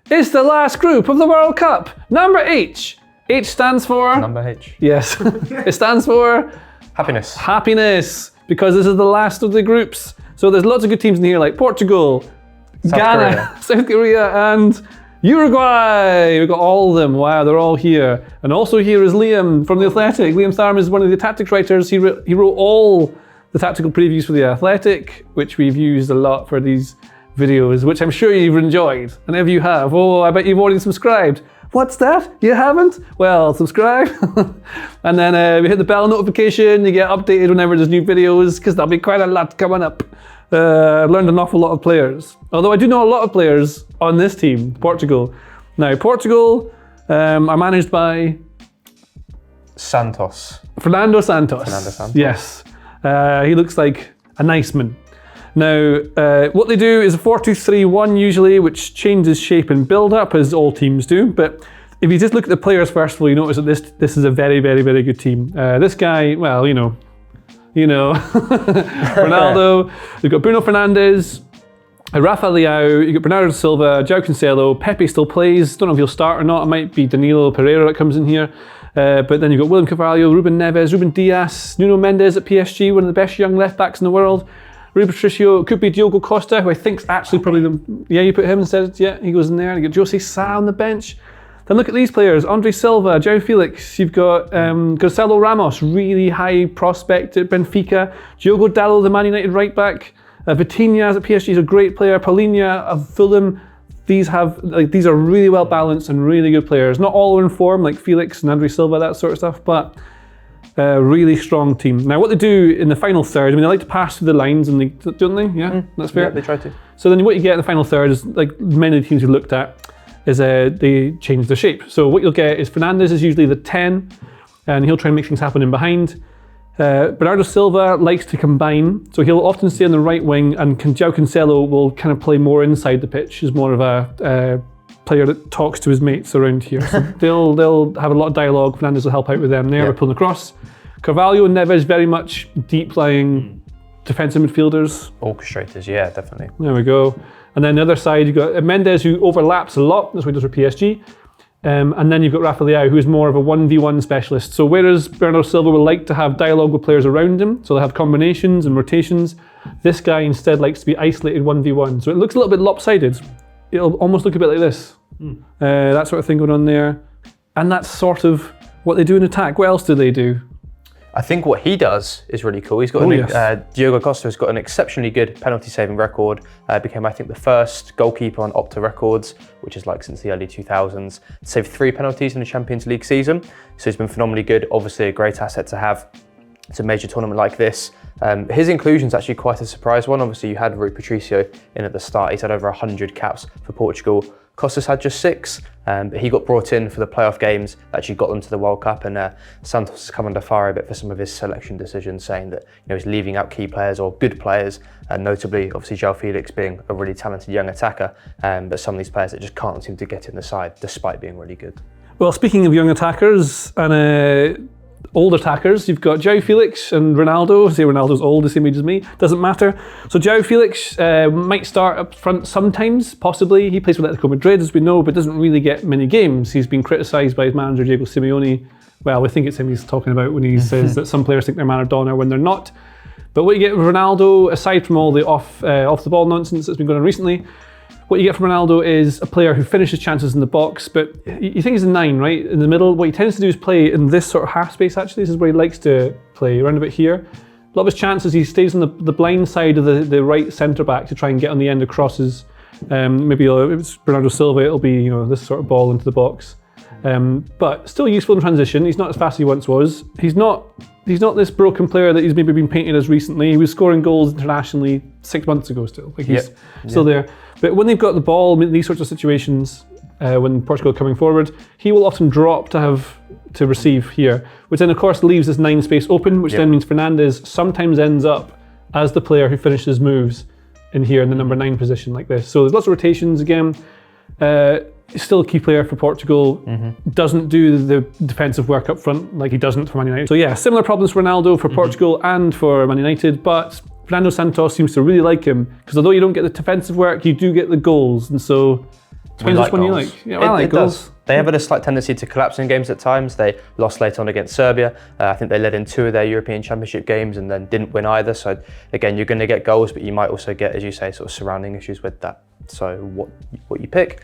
It's the last group of the World Cup. Number H. H stands for? Number H. Yes. It stands for? Happiness. Happiness, because this is the last of the groups. So there's lots of good teams in here like Portugal, Ghana, South Korea, and Uruguay. We've got all of them. Wow, they're all here. And also here is Liam from The Athletic. Liam Tharme is one of the tactics writers. He wrote all the tactical previews for The Athletic, which we've used a lot for these videos, which I'm sure you've enjoyed. And if you have, I bet you've already subscribed. What's that? You haven't? Well, subscribe. And then we hit the bell notification. You get updated whenever there's new videos, because there'll be quite a lot coming up. I've learned an awful lot of players. Although I do know a lot of players on this team, Portugal. Now, Portugal are managed by... Fernando Santos. Yes. He looks like a nice man. Now, what they do is a 4-2-3-1 usually, which changes shape and build up as all teams do. But if you just look at the players first of all, you notice that this is a very, very, very good team. This guy, well, you know, Ronaldo. You've got Bruno Fernandes, Rafa Leao. You've got Bernardo Silva, João Cancelo. Pepe still plays. Don't know if he'll start or not. It might be Danilo Pereira that comes in here. But then you've got William Carvalho, Ruben Neves, Ruben Dias, Nuno Mendes at PSG, one of the best young left backs in the world. Rui Patricio, could be Diogo Costa, who I think's actually probably you put him instead. Yeah, he goes in there. You got Jose Sa on the bench. Then look at these players: Andre Silva, João Felix. You've got Gonçalo Ramos, really high prospect at Benfica. Diogo Dalot, the Man United right back. Vitinha at PSG is a great player. Paulinho of Fulham. These are really well balanced and really good players. Not all are in form like Felix and Andre Silva, that sort of stuff, but. Really strong team. Now, what they do in the final third, they like to pass through the lines, and don't they? Yeah, that's fair. Yeah, they try to. So then what you get in the final third is, like many of the teams we looked at, is they change their shape. So what you'll get is Fernandes is usually the 10, and he'll try and make things happen in behind. Bernardo Silva likes to combine, so he'll often stay on the right wing, and João Cancelo will kind of play more inside the pitch, is more of a player that talks to his mates around here. So they'll have a lot of dialogue. Fernandes will help out with them there. We're pulling across. Carvalho and Neves very much deep-lying defensive midfielders. Orchestrators, yeah, definitely. There we go. And then the other side, you've got Mendes, who overlaps a lot. That's what he does for PSG. And then you've got Rafa Leao, who is more of a 1v1 specialist. So whereas Bernardo Silva will like to have dialogue with players around him, so they'll have combinations and rotations, this guy instead likes to be isolated 1v1. So it looks a little bit lopsided. It'll almost look a bit like this. That sort of thing going on there. And that's sort of what they do in attack. What else do they do? I think what he does is really cool. He's got Diogo Costa has got an exceptionally good penalty saving record. Became, I think, the first goalkeeper on Opta records, which is like since the early 2000s. Saved 3 penalties in the Champions League season. So he's been phenomenally good. Obviously a great asset to have. It's a major tournament like this. His inclusion is actually quite a surprise one. Obviously you had Rui Patricio in at the start. He's had over 100 caps for Portugal. Costa's had just 6, but he got brought in for the playoff games that actually got them to the World Cup, and Santos has come under fire a bit for some of his selection decisions, saying that he's leaving out key players or good players, and notably obviously João Felix being a really talented young attacker, but some of these players that just can't seem to get in the side despite being really good. Well, speaking of young attackers and old attackers, you've got João Felix and Ronaldo. Say Ronaldo's old, the same age as me, doesn't matter. So João Felix might start up front sometimes, possibly. He plays for Atletico Madrid, as we know, but doesn't really get many games. He's been criticised by his manager, Diego Simeone. Well, I think it's him he's talking about when he says that some players think they're Maradona when they're not. But what you get with Ronaldo, aside from all the off the ball nonsense that's been going on recently, what you get from Ronaldo is a player who finishes chances in the box, but you think he's a 9, right? In the middle. What he tends to do is play in this sort of half space, actually. This is where he likes to play, around about here. A lot of his chances, he stays on the blind side of the right centre-back to try and get on the end of crosses. Maybe if it's Bernardo Silva, it'll be this sort of ball into the box. But still useful in transition. He's not as fast as he once was. He's not this broken player that he's maybe been painted as recently. He was scoring goals internationally 6 months ago still. Like he's still there. But when they've got the ball in these sorts of situations, when Portugal are coming forward, he will often drop to receive here, which then of course leaves this 9 space open, which then means Fernandes sometimes ends up as the player who finishes moves in here in the number 9 position like this. So there's lots of rotations again. He's still a key player for Portugal, doesn't do the defensive work up front like he doesn't for Man United. So yeah, similar problems for Ronaldo, for Portugal and for Man United, but Fernando Santos seems to really like him, because although you don't get the defensive work, you do get the goals, and so Depends which one you like. Yeah, I like goals. They have a slight tendency to collapse in games at times. They lost late on against Serbia. I think they led in 2 of their European Championship games and then didn't win either. So again, you're going to get goals, but you might also get, as you say, sort of surrounding issues with that. So what you pick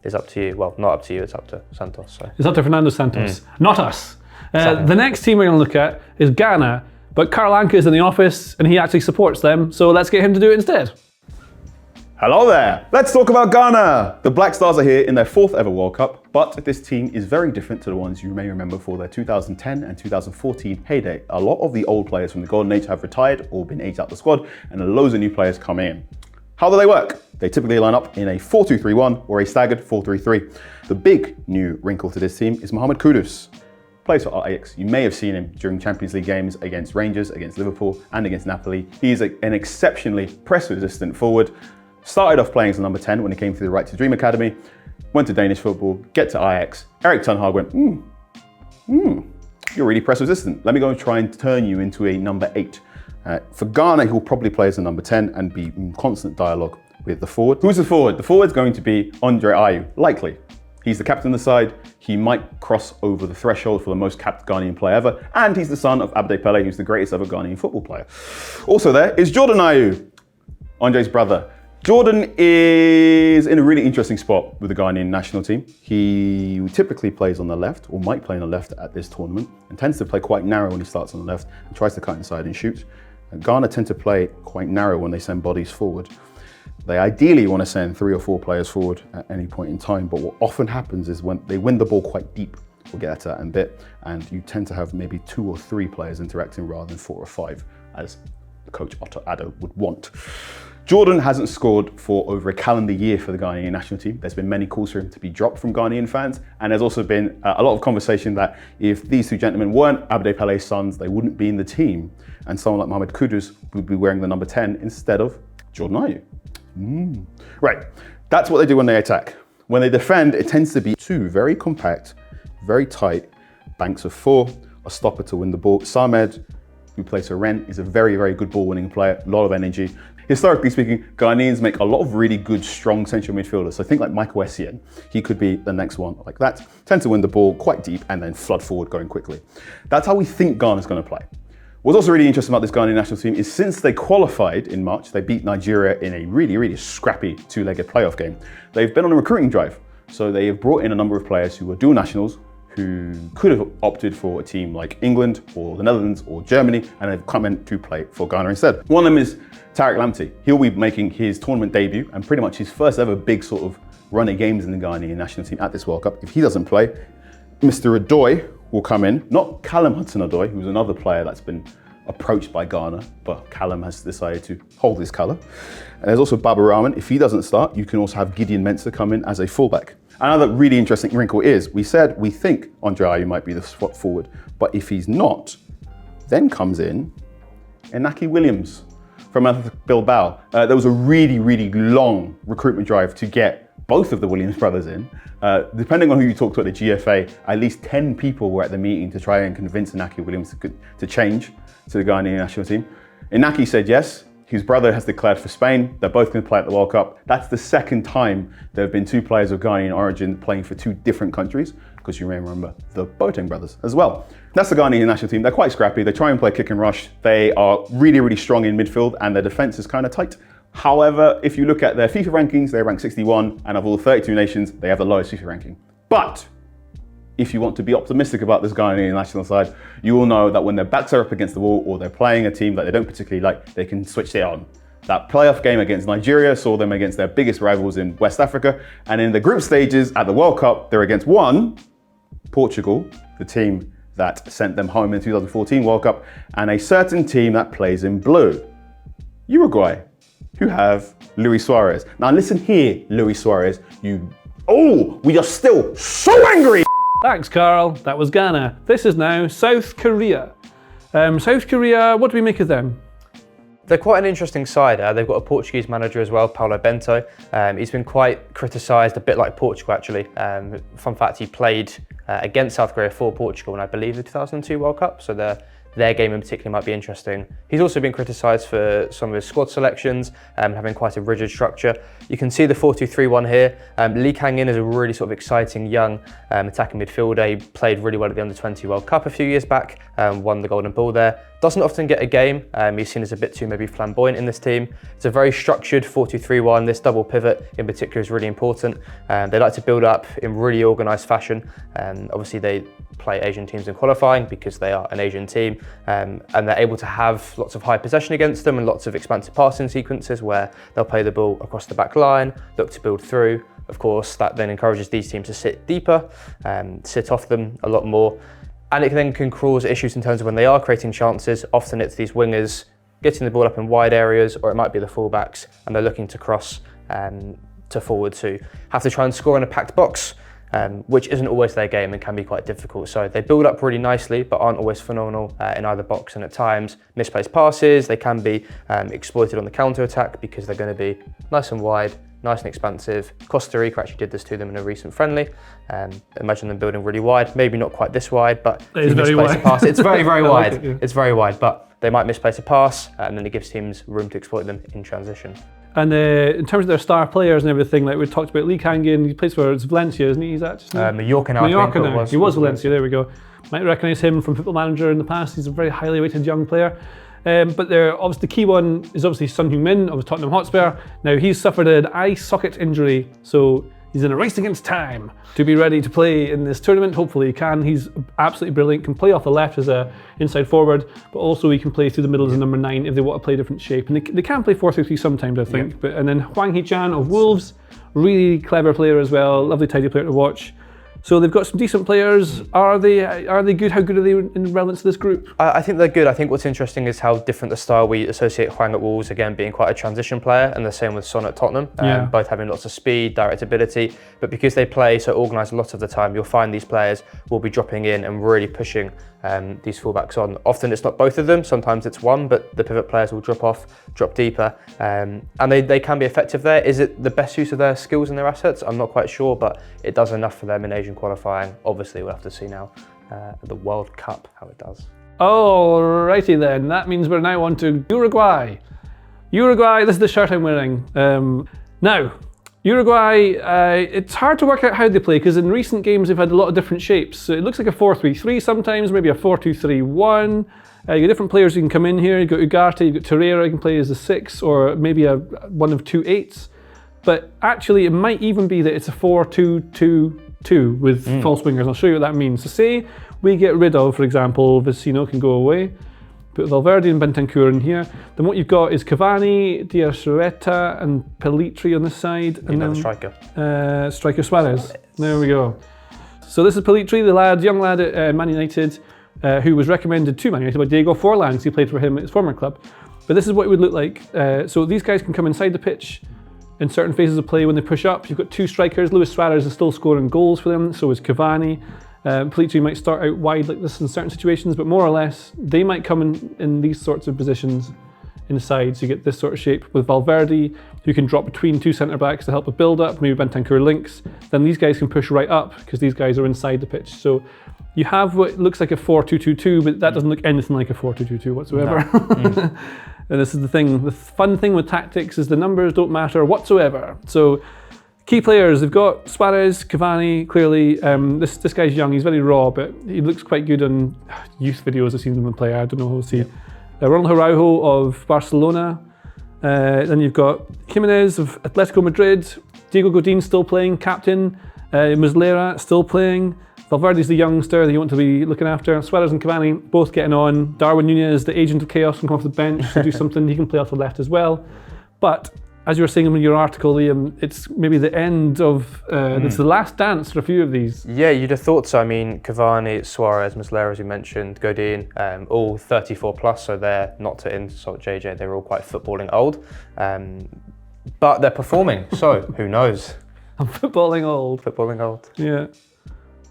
is up to you. Well, not up to you. It's up to Santos. So. It's up to Fernando Santos, not us. The next team we're going to look at is Ghana, but Carl Anka is in the office and he actually supports them. So let's get him to do it instead. Hello there! Let's talk about Ghana! The Black Stars are here in their 4th ever World Cup, but this team is very different to the ones you may remember for their 2010 and 2014 heyday. A lot of the old players from the Golden Age have retired or been aged out the squad, and loads of new players come in. How do they work? They typically line up in a 4-2-3-1 or a staggered 4-3-3. The big new wrinkle to this team is Mohamed Kudus. Plays for Ajax. You may have seen him during Champions League games against Rangers, against Liverpool, and against Napoli. He's an exceptionally press-resistant forward. Started off playing as a number 10 when he came through the Right to Dream Academy, went to Danish football, get to Ajax. Erik ten Hag went, you're really press resistant. Let me go and try and turn you into a number 8. For Ghana, he'll probably play as a number 10 and be in constant dialogue with the forward. Who's the forward? The forward's going to be Andre Ayew, likely. He's the captain of the side. He might cross over the threshold for the most capped Ghanaian player ever. And he's the son of Abde Pele, who's the greatest ever Ghanaian football player. Also there is Jordan Ayew, Andre's brother. Jordan is in a really interesting spot with the Ghanaian national team. He typically plays on the left, or might play on the left at this tournament, and tends to play quite narrow when he starts on the left and tries to cut inside and shoot. And Ghana tend to play quite narrow when they send bodies forward. They ideally want to send 3 or 4 players forward at any point in time, but what often happens is when they win the ball quite deep, we'll get to that in a bit, and you tend to have maybe 2 or 3 players interacting rather than 4 or 5, as coach Otto Addo would want. Jordan hasn't scored for over a calendar year for the Ghanaian national team. There's been many calls for him to be dropped from Ghanaian fans, and there's also been a lot of conversation that if these 2 gentlemen weren't Abde Pele's sons, they wouldn't be in the team, and someone like Mohamed Kudus would be wearing the number 10 instead of Jordan Ayew. Right, that's what they do when they attack. When they defend, it tends to be 2 very compact, very tight banks of 4, a stopper to win the ball. Samed, who plays for Rennes, is a very, very good ball-winning player, a lot of energy. Historically speaking, Ghanaians make a lot of really good, strong central midfielders. So think like Michael Essien. He could be the next one like that. Tend to win the ball quite deep and then flood forward going quickly. That's how we think Ghana's going to play. What's also really interesting about this Ghanaian national team is since they qualified in March, they beat Nigeria in a really, really scrappy 2-legged playoff game. They've been on a recruiting drive. So they have brought in a number of players who were dual nationals, who could have opted for a team like England or the Netherlands or Germany, and have come in to play for Ghana instead. One of them is Tariq Lamptey. He'll be making his tournament debut and pretty much his first ever big sort of run of games in the Ghanaian national team at this World Cup. If he doesn't play, Mr. Odoi will come in, not Callum Hudson-Odoi, who's another player that's been approached by Ghana, but Callum has decided to hold his colour. And there's also Baba Rahman. If he doesn't start, you can also have Gideon Mensah come in as a fullback. Another really interesting wrinkle is, we said we think Andre Ayew might be the spot forward, but if he's not, then comes in Inaki Williams from Athletic Bilbao. There was a really, really long recruitment drive to get both of the Williams brothers in. Depending on who you talk to at the GFA, at least 10 people were at the meeting to try and convince Inaki Williams to change to the Ghanaian national team. Inaki said yes. His brother has declared for Spain. They're both going to play at the World Cup. That's the second time there have been 2 players of Ghanaian origin playing for 2 different countries, because you may remember the Boateng brothers as well. That's the Ghanaian national team. They're quite scrappy. They try and play kick and rush. They are really, really strong in midfield, and their defense is kind of tight. However, if you look at their FIFA rankings, they rank 61, and of all the 32 nations, they have the lowest FIFA ranking. But if you want to be optimistic about this Ghanaian national side, you will know that when their backs are up against the wall or they're playing a team that they don't particularly like, they can switch it on. That playoff game against Nigeria saw them against their biggest rivals in West Africa, and in the group stages at the World Cup, they're against Portugal, the team that sent them home in the 2014 World Cup, and a certain team that plays in blue, Uruguay, who have Luis Suarez. Now listen here, Luis Suarez, we are still so angry! Thanks, Carl. That was Ghana. This is now South Korea. South Korea, what do we make of them? They're quite an interesting side. They've got a Portuguese manager as well, Paulo Bento. He's been quite criticised, a bit like Portugal actually. Fun fact, he played against South Korea for Portugal in, I believe, the 2002 World Cup. So they're their game in particular might be interesting. He's also been criticised for some of his squad selections, having quite a rigid structure. You can see the 4-2-3-1 here. Lee Kang-in is a really sort of exciting young attacking midfielder. He played really well at the Under-20 World Cup a few years back, won the Golden Ball there. Doesn't often get a game. He's seen as a bit too maybe flamboyant in this team. It's a very structured 4-2-3-1. This double pivot in particular is really important. They like to build up in really organised fashion. Obviously they play Asian teams in qualifying because they are an Asian team, and they're able to have lots of high possession against them and lots of expansive passing sequences where they'll play the ball across the back line, look to build through. Of course, that then encourages these teams to sit deeper, sit off them a lot more. And it then can cause issues in terms of when they are creating chances. Often it's these wingers getting the ball up in wide areas, or it might be the fullbacks, and they're looking to cross to forward to have to try and score in a packed box, which isn't always their game and can be quite difficult. So they build up really nicely, but aren't always phenomenal in either box, and at times misplaced passes. They can be exploited on the counter-attack because they're going to be nice and wide, nice and expansive. Costa Rica actually did this to them in a recent friendly. Imagine them building really wide, maybe not quite this wide, but it's very wide. Pass. It's very, very wide. Like it, yeah. It's very wide, but they might misplace a pass, and then it gives teams room to exploit them in transition. And in terms of their star players and everything, like we talked about, Lee Kang-in, he plays for Valencia, isn't he? Is that just Mallorca now. Mallorca now. He was Valencia, there we go. Might recognise him from Football Manager in the past. He's a very highly rated young player. But obviously the key one is obviously Son Heung-min of Tottenham Hotspur. Now he's suffered an eye socket injury, so he's in a race against time to be ready to play in this tournament. Hopefully he can. He's absolutely brilliant. Can play off the left as a inside forward, but also he can play through the middle as a number 9 if they want to play a different shape. And they can play 4-3-3 sometimes, I think. Yeah. And then Hwang Hee-chan of Wolves, really clever player as well. Lovely, tidy player to watch. So they've got some decent players. Are they good? How good are they in relevance to this group? I think they're good. I think what's interesting is how different the style we associate Hwang at Wolves, again being quite a transition player, and the same with Son at Tottenham, both having lots of speed, direct ability, but because they play so organised a lot of the time, you'll find these players will be dropping in and really pushing these fullbacks on. Often it's not both of them, sometimes it's one, but the pivot players will drop off, drop deeper, and they can be effective there. Is it the best use of their skills and their assets? I'm not quite sure, but it does enough for them in Asian qualifying. Obviously, we'll have to see now at the World Cup how it does. Alrighty then, that means we're now on to Uruguay. Uruguay, this is the shirt I'm wearing. Now, Uruguay, it's hard to work out how they play because in recent games they've had a lot of different shapes. So it looks like a 4-3-3 sometimes, maybe a 4-2-3-1. You got different players who can come in here. You've got Ugarte, you've got Torreira, you can play as a 6 or maybe one of 2 8s. But actually it might even be that it's a 4-2-2-2 with false wingers. I'll show you what that means. So say we get rid of, for example, Vecino can go away. Put Valverde and Bentancur in here. Then what you've got is Cavani, Diaz Rueta and Pelitri on this side. And then striker. Striker Suarez. There we go. So this is Pelitri, the young lad at Man United, who was recommended to Man United by Diego Forlan because he played for him at his former club. But this is what it would look like. So these guys can come inside the pitch in certain phases of play when they push up. You've got 2 strikers. Luis Suarez is still scoring goals for them, so is Cavani. Pelitri might start out wide like this in certain situations, but more or less, they might come in these sorts of positions inside. So you get this sort of shape with Valverde, who can drop between 2 centre-backs to help with build-up, maybe Bentancur links. Then these guys can push right up because these guys are inside the pitch. So you have what looks like a 4-2-2-2, but that doesn't look anything like a 4-2-2-2 whatsoever. No. And this is the thing. The fun thing with tactics is the numbers don't matter whatsoever. So key players, they've got Suarez, Cavani, clearly. This guy's young, he's very raw, but he looks quite good on youth videos I've seen him play. I don't know, we'll see. Ronald Araujo of Barcelona. Then you've got Jimenez of Atletico Madrid. Diego Godin still playing, captain. Muslera still playing. Valverde's the youngster that you want to be looking after. Suarez and Cavani both getting on. Darwin Núñez, the agent of chaos, can come off the bench to do something. He can play off the left as well. But as you were saying in your article, Liam, it's maybe the end of, it's the last dance for a few of these. Yeah, you'd have thought so. I mean, Cavani, Suarez, Muslera, as you mentioned, Godin, all 34 plus, so they're not to insult JJ, they're all quite footballing old. But they're performing, so who knows? I'm footballing old. Footballing old. Yeah.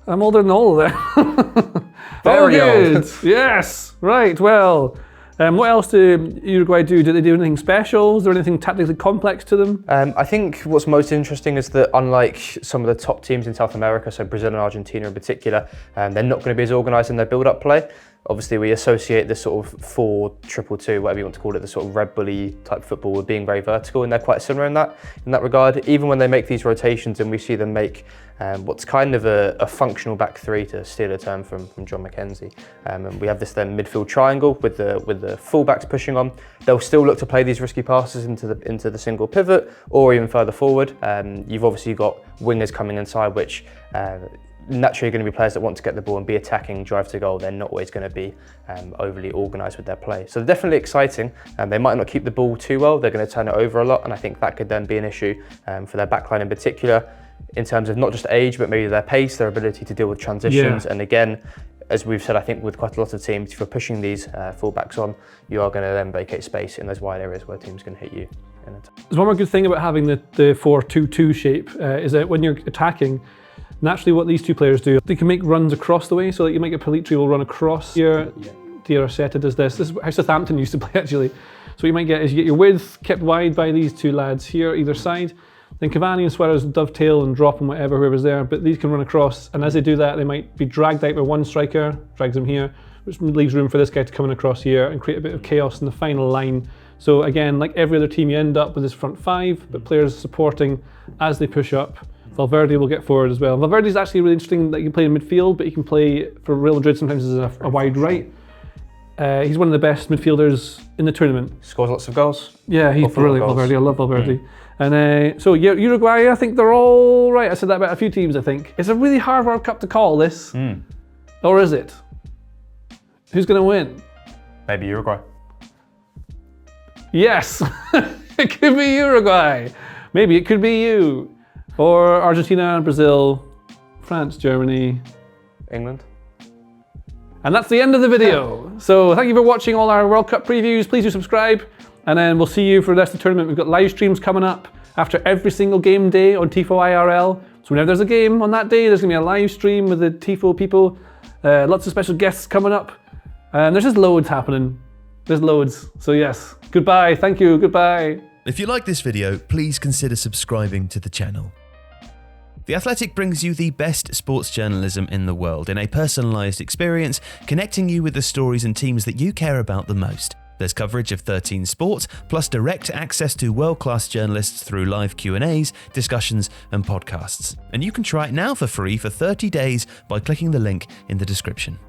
I'm older than all of them. Very old. Yes, right, well. What else do Uruguay do? Do they do anything special? Is there anything tactically complex to them? I think what's most interesting is that unlike some of the top teams in South America, so Brazil and Argentina in particular, they're not going to be as organised in their build-up play. Obviously, we associate this sort of 4-2-2, whatever you want to call it, the sort of Red Bully type football with being very vertical, and they're quite similar in that regard. Even when they make these rotations, and we see them make what's kind of a functional back three, to steal a term from John McKenzie, and we have this then midfield triangle with the fullbacks pushing on. They'll still look to play these risky passes into the single pivot or even further forward. You've obviously got wingers coming inside, which naturally going to be players that want to get the ball and be attacking, drive to goal. They're not always going to be overly organised with their play. So they're definitely exciting. They might not keep the ball too well. They're going to turn it over a lot, and I think that could then be an issue for their backline in particular, in terms of not just age, but maybe their pace, their ability to deal with transitions. And again, as we've said, I think with quite a lot of teams, if you're pushing these fullbacks on, you are going to then vacate space in those wide areas where teams can hit you. There's one more good thing about having the 4-2-2 shape is that when you're attacking, naturally what these two players do, they can make runs across the way, so that you might get Pelitri will run across here. Diaraceta does this. This is how Southampton used to play, actually. So what you might get is you get your width kept wide by these two lads here, either side. Then Cavani and Suarez dovetail and drop and whatever, whoever's there, but these can run across, and as they do that, they might be dragged out by one striker, drags them here, which leaves room for this guy to come in across here and create a bit of chaos in the final line. So again, like every other team, you end up with this front five, but players supporting as they push up. Valverde will get forward as well. Valverde's actually really interesting that he can play in midfield, but he can play for Real Madrid sometimes as a wide right. He's one of the best midfielders in the tournament. Scores lots of goals. Yeah, he's brilliant, Valverde. I love Valverde. And so Uruguay, I think they're all right. I said that about a few teams, I think. It's a really hard World Cup to call this. Or is it? Who's going to win? Maybe Uruguay. Yes, it could be Uruguay. Maybe it could be you. Or Argentina, Brazil, France, Germany. England. And that's the end of the video. So thank you for watching all our World Cup previews. Please do subscribe. And then we'll see you for the rest of the tournament. We've got live streams coming up after every single game day on Tifo IRL. So whenever there's a game on that day, there's gonna be a live stream with the Tifo people. Lots of special guests coming up. And there's just loads happening. There's loads. So yes, goodbye, thank you, goodbye. If you like this video, please consider subscribing to the channel. The Athletic brings you the best sports journalism in the world in a personalised experience, connecting you with the stories and teams that you care about the most. There's coverage of 13 sports, plus direct access to world-class journalists through live Q&As, discussions and podcasts. And you can try it now for free for 30 days by clicking the link in the description.